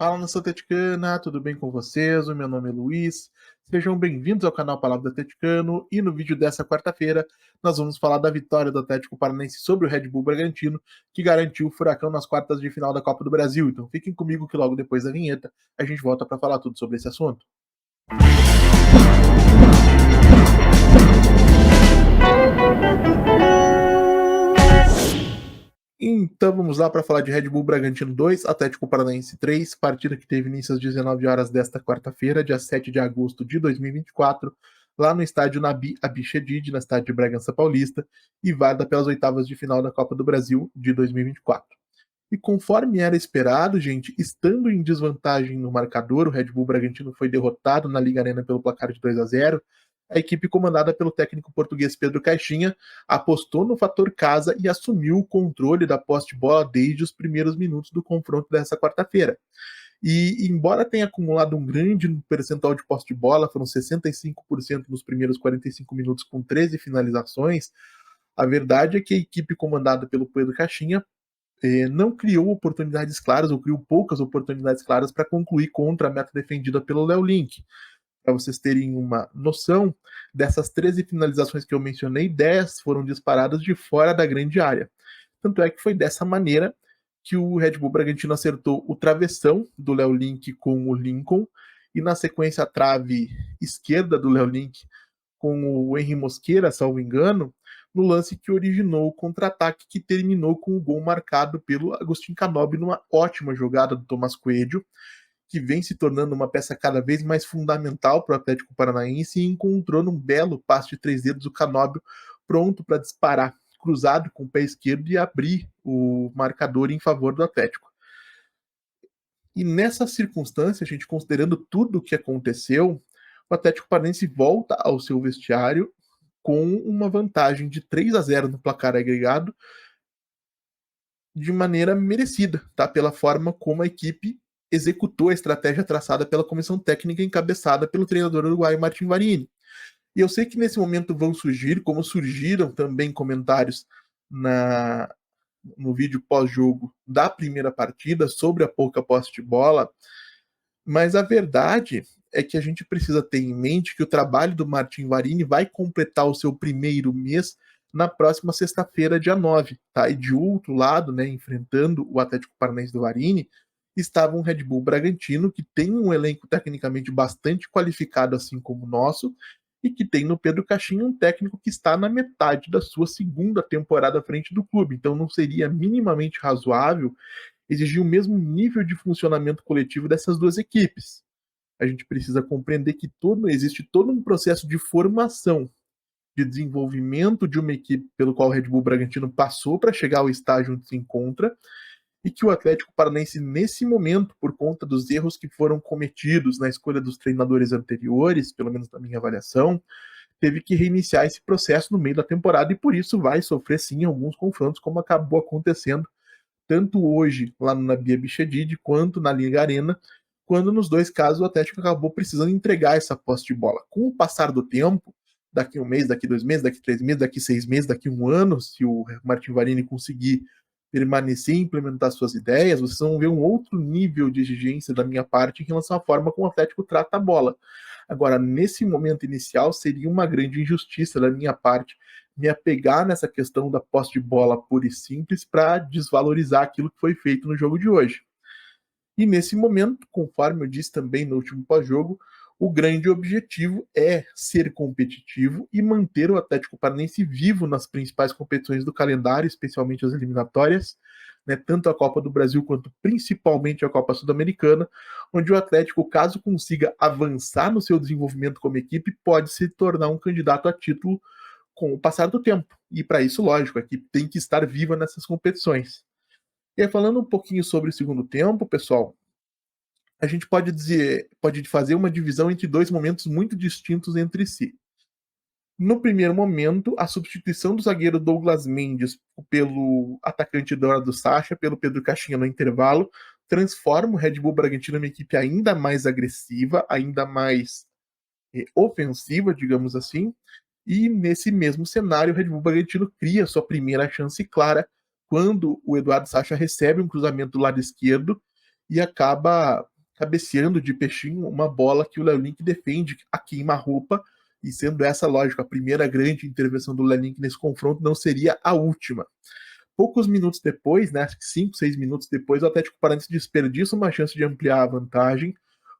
Fala, nação atleticana, tudo bem com vocês? O meu nome é Luiz. Sejam bem-vindos ao canal Palavra do Atleticano e no vídeo dessa quarta-feira nós vamos falar da vitória do Atlético Paranaense sobre o Red Bull Bragantino, que garantiu o Furacão nas quartas de final da Copa do Brasil. Então fiquem comigo que logo depois da vinheta a gente volta para falar tudo sobre esse assunto. Então vamos lá para falar de Red Bull Bragantino 2, Atlético Paranaense 3, partida que teve início às 19 horas desta quarta-feira, dia 7 de agosto de 2024, lá no estádio Nabi Abichedid, na cidade de Bragança Paulista, e válida pelas oitavas de final da Copa do Brasil de 2024. E conforme era esperado, gente, estando em desvantagem no marcador, o Red Bull Bragantino foi derrotado na Liga Arena pelo placar de 2-0. A equipe comandada pelo técnico português Pedro Caixinha apostou no fator casa e assumiu o controle da posse de bola desde os primeiros minutos do confronto dessa quarta-feira. E embora tenha acumulado um grande percentual de posse de bola, foram 65% nos primeiros 45 minutos com 13 finalizações, a verdade é que a equipe comandada pelo Pedro Caixinha não criou oportunidades claras, ou criou poucas oportunidades claras para concluir contra a meta defendida pelo Léo Link. Para vocês terem uma noção, dessas 13 finalizações que eu mencionei, 10 foram disparadas de fora da grande área. Tanto é que foi dessa maneira que o Red Bull Bragantino acertou o travessão do Léo Link com o Lincoln, e na sequência a trave esquerda do Léo Link com o Henry Mosqueira, salvo engano, no lance que originou o contra-ataque que terminou com o gol marcado pelo Agustin Canobbe numa ótima jogada do Tomás Coelho, que vem se tornando uma peça cada vez mais fundamental para o Atlético Paranaense, e encontrou num belo passe de 3 dedos o Canóbio pronto para disparar, cruzado com o pé esquerdo e abrir o marcador em favor do Atlético. E nessa circunstância, a gente considerando tudo o que aconteceu, o Atlético Paranaense volta ao seu vestiário com uma vantagem de 3-0 no placar agregado, de maneira merecida, tá? Pela forma como a equipe executou a estratégia traçada pela comissão técnica encabeçada pelo treinador uruguaio Martin Varini. E eu sei que nesse momento vão surgir, como surgiram também comentários no vídeo pós-jogo da primeira partida sobre a pouca posse de bola, mas a verdade é que a gente precisa ter em mente que o trabalho do Martin Varini vai completar o seu primeiro mês na próxima sexta-feira, dia 9, tá? E de outro lado, né, enfrentando o Atlético Paranaense do Varini, estava um Red Bull Bragantino que tem um elenco tecnicamente bastante qualificado, assim como o nosso, e que tem no Pedro Caixinha um técnico que está na metade da sua segunda temporada à frente do clube. Então não seria minimamente razoável exigir o mesmo nível de funcionamento coletivo dessas duas equipes. A gente precisa compreender que existe todo um processo de formação, de desenvolvimento de uma equipe pelo qual o Red Bull Bragantino passou para chegar ao estágio onde se encontra, e que o Atlético Paranaense, nesse momento, por conta dos erros que foram cometidos na escolha dos treinadores anteriores, pelo menos na minha avaliação, teve que reiniciar esse processo no meio da temporada, e por isso vai sofrer sim alguns confrontos, como acabou acontecendo tanto hoje lá no Nabi Abichedid quanto na Liga Arena, quando nos dois casos o Atlético acabou precisando entregar essa posse de bola. Com o passar do tempo, daqui um mês, daqui 2 meses, daqui 3 meses, daqui 6 meses, daqui um ano, se o Martin Varini conseguir permanecer e implementar suas ideias, vocês vão ver um outro nível de exigência da minha parte em relação à forma como o Atlético trata a bola. Agora, nesse momento inicial, seria uma grande injustiça da minha parte me apegar nessa questão da posse de bola pura e simples para desvalorizar aquilo que foi feito no jogo de hoje. E nesse momento, conforme eu disse também no último pós-jogo, o grande objetivo é ser competitivo e manter o Atlético Paranaense vivo nas principais competições do calendário, especialmente as eliminatórias, né, tanto a Copa do Brasil quanto principalmente a Copa Sul-Americana, onde o Atlético, caso consiga avançar no seu desenvolvimento como equipe, pode se tornar um candidato a título com o passar do tempo. E para isso, lógico, a equipe tem que estar viva nessas competições. E aí, falando um pouquinho sobre o segundo tempo, pessoal, a gente pode fazer uma divisão entre dois momentos muito distintos entre si. No primeiro momento, a substituição do zagueiro Douglas Mendes pelo atacante Eduardo Sacha, pelo Pedro Caixinha no intervalo, transforma o Red Bull Bragantino numa equipe ainda mais agressiva, ainda mais ofensiva, digamos assim. E nesse mesmo cenário, o Red Bull Bragantino cria sua primeira chance clara quando o Eduardo Sacha recebe um cruzamento do lado esquerdo e acaba cabeceando de peixinho uma bola que o Léo Link defende a queima-roupa, e sendo essa, lógico, a primeira grande intervenção do Léo Link nesse confronto, não seria a última. Poucos minutos depois, né, acho que 5, 6 minutos depois, o Atlético Paranaense desperdiça uma chance de ampliar a vantagem,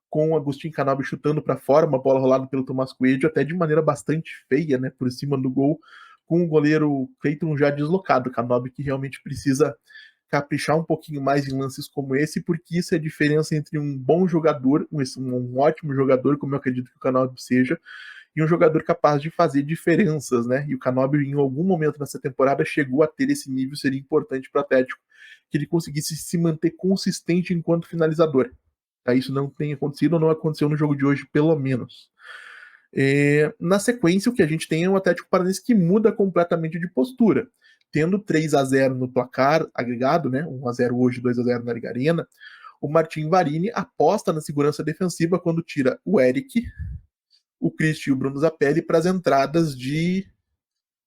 com o Agustin Canóbio chutando para fora, uma bola rolada pelo Tomás Coelho, até de maneira bastante feia, né, por cima do gol, com o goleiro Cleiton já deslocado. Canóbio que realmente precisa caprichar um pouquinho mais em lances como esse, porque isso é a diferença entre um bom jogador, um ótimo jogador, como eu acredito que o Canóbio seja, e um jogador capaz de fazer diferenças, né? E o Canóbio, em algum momento nessa temporada, chegou a ter esse nível, seria importante para o Atlético que ele conseguisse se manter consistente enquanto finalizador. Tá? Isso não tem acontecido, ou não aconteceu no jogo de hoje, pelo menos. Na sequência, o que a gente tem é um Atlético Paranaense que muda completamente de postura. Tendo 3-0 no placar agregado, né? 1-0 hoje, 2-0 na Liga Arena, o Martin Varini aposta na segurança defensiva quando tira o Eric, o Christian e o Bruno Zapelli para as entradas de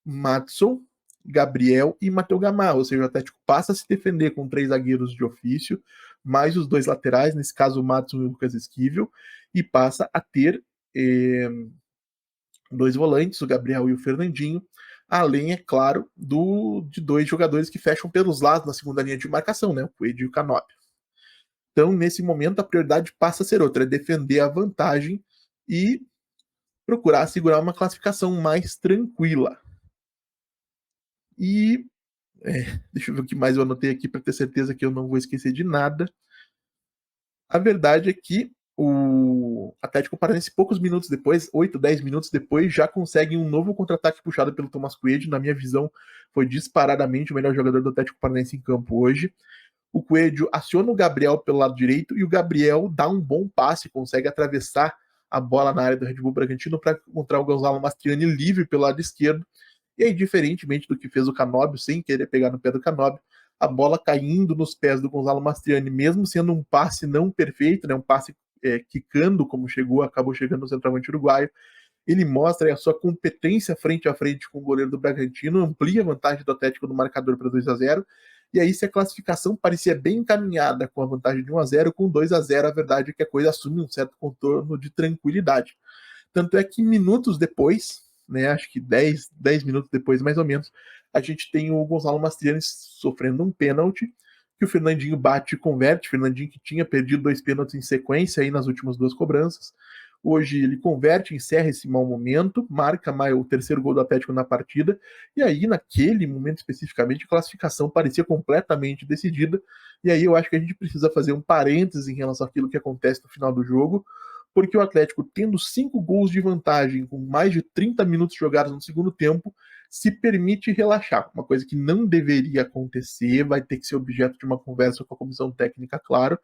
Matson, Gabriel e Matheus Gamarra, ou seja, o Atlético passa a se defender com 3 zagueiros de ofício, mais os 2 laterais, nesse caso o Matson e o Lucas Esquivel, e passa a ter 2 volantes, o Gabriel e o Fernandinho, além, é claro, de 2 jogadores que fecham pelos lados na segunda linha de marcação, né, o Coelho e o Canóbio. Então, nesse momento, a prioridade passa a ser outra, é defender a vantagem e procurar segurar uma classificação mais tranquila. E deixa eu ver o que mais eu anotei aqui para ter certeza que eu não vou esquecer de nada. A verdade é que o Atlético Paranaense, poucos minutos depois, 8, 10 minutos depois, já consegue um novo contra-ataque puxado pelo Tomás Coelho. Na minha visão, foi disparadamente o melhor jogador do Atlético Paranaense em campo hoje. O Coelho aciona o Gabriel pelo lado direito e o Gabriel dá um bom passe, consegue atravessar a bola na área do Red Bull Bragantino para encontrar o Gonzalo Mastriani livre pelo lado esquerdo. E aí, diferentemente do que fez o Canóbio, sem querer pegar no pé do Canóbio, a bola caindo nos pés do Gonzalo Mastriani, mesmo sendo um passe não perfeito, né, um passe quicando, como chegou, acabou chegando no centroavante uruguaio, ele mostra a sua competência frente a frente com o goleiro do Bragantino, amplia a vantagem do Atlético no marcador para 2-0. E aí, se a classificação parecia bem encaminhada com a vantagem de 1-0, com 2-0, a verdade é que a coisa assume um certo contorno de tranquilidade. Tanto é que minutos depois, né, acho que 10 minutos depois, mais ou menos, a gente tem o Gonzalo Mastriani sofrendo um pênalti, que o Fernandinho bate e converte. Fernandinho que tinha perdido 2 pênaltis em sequência aí nas últimas 2 cobranças. Hoje ele converte, encerra esse mau momento, marca o terceiro gol do Atlético na partida, e aí naquele momento especificamente a classificação parecia completamente decidida, e aí eu acho que a gente precisa fazer um parênteses em relação àquilo que acontece no final do jogo, porque o Atlético, tendo 5 gols de vantagem com mais de 30 minutos jogados no segundo tempo, se permite relaxar, uma coisa que não deveria acontecer, vai ter que ser objeto de uma conversa com a comissão técnica, claro,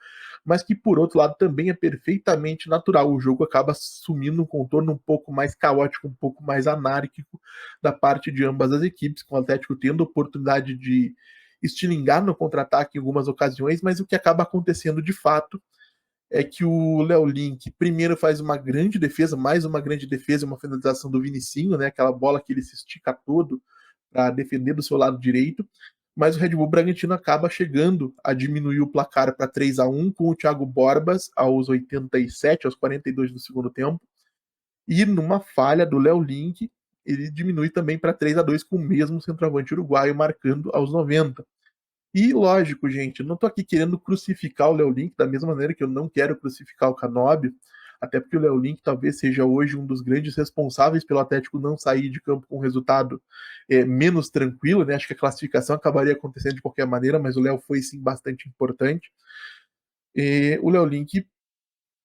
mas que por outro lado também é perfeitamente natural. O jogo acaba assumindo um contorno um pouco mais caótico, um pouco mais anárquico da parte de ambas as equipes, com o Atlético tendo a oportunidade de estilingar no contra-ataque em algumas ocasiões, mas o que acaba acontecendo de fato é que o Léo Link primeiro faz uma grande defesa, mais uma grande defesa, uma finalização do Vinicinho, né? Aquela bola que ele se estica todo para defender do seu lado direito, mas o Red Bull Bragantino acaba chegando a diminuir o placar para 3-1 com o Thiago Borbas aos 87, aos 42 do segundo tempo, e numa falha do Léo Link, ele diminui também para 3-2 com o mesmo centroavante uruguaio marcando aos 90. E lógico, gente, eu não tô aqui querendo crucificar o Léo Link da mesma maneira que eu não quero crucificar o Canóbio, até porque o Léo Link talvez seja hoje um dos grandes responsáveis pelo Atlético não sair de campo com um resultado menos tranquilo, né? Acho que a classificação acabaria acontecendo de qualquer maneira, mas o Léo foi sim bastante importante. O Léo Link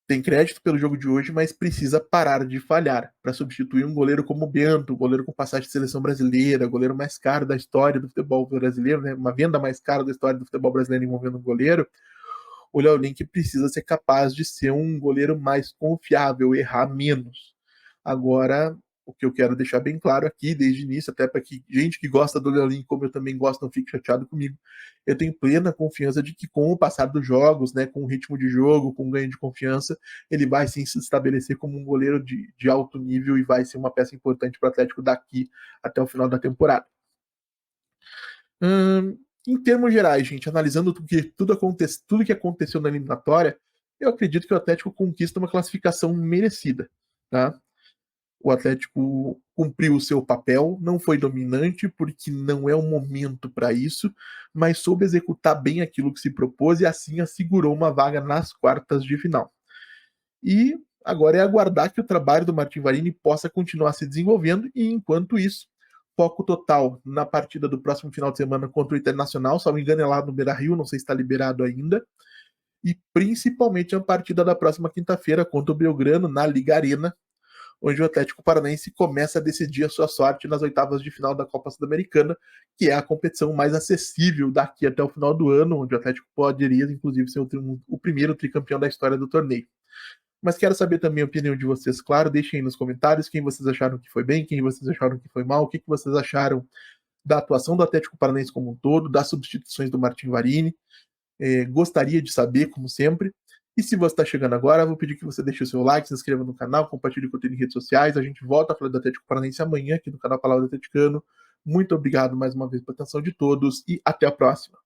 tem crédito pelo jogo de hoje, mas precisa parar de falhar para substituir um goleiro como o Bento, goleiro com passagem de seleção brasileira, goleiro mais caro da história do futebol brasileiro, né? Uma venda mais cara da história do futebol brasileiro envolvendo um goleiro. O Léo Link precisa ser capaz de ser um goleiro mais confiável, errar menos. Agora, o que eu quero deixar bem claro aqui, desde o início, até para que gente que gosta do Léo Link, como eu também gosto, não fique chateado comigo, eu tenho plena confiança de que com o passar dos jogos, né, com o ritmo de jogo, com o ganho de confiança, ele vai sim se estabelecer como um goleiro de alto nível e vai ser uma peça importante para o Atlético daqui até o final da temporada. Em termos gerais, gente, analisando tudo que aconteceu na eliminatória, eu acredito que o Atlético conquista uma classificação merecida, tá? O Atlético cumpriu o seu papel, não foi dominante, porque não é o momento para isso, mas soube executar bem aquilo que se propôs e assim assegurou uma vaga nas quartas de final. E agora é aguardar que o trabalho do Martin Varini possa continuar se desenvolvendo e, enquanto isso, foco total na partida do próximo final de semana contra o Internacional, se não me engano é lá no Beira-Rio, não sei se está liberado ainda, e principalmente a partida da próxima quinta-feira contra o Belgrano na Liga Arena, onde o Atlético Paranaense começa a decidir a sua sorte nas oitavas de final da Copa Sul-Americana, que é a competição mais acessível daqui até o final do ano, onde o Atlético poderia, inclusive, ser o primeiro tricampeão da história do torneio. Mas quero saber também a opinião de vocês, claro, deixem aí nos comentários quem vocês acharam que foi bem, quem vocês acharam que foi mal, o que vocês acharam da atuação do Atlético Paranaense como um todo, das substituições do Martin Varini. Gostaria de saber, como sempre. E se você está chegando agora, vou pedir que você deixe o seu like, se inscreva no canal, compartilhe o conteúdo em redes sociais. A gente volta a falar do Atlético Paranaense amanhã aqui no canal Palavra do Atleticano. Muito obrigado mais uma vez pela atenção de todos e até a próxima.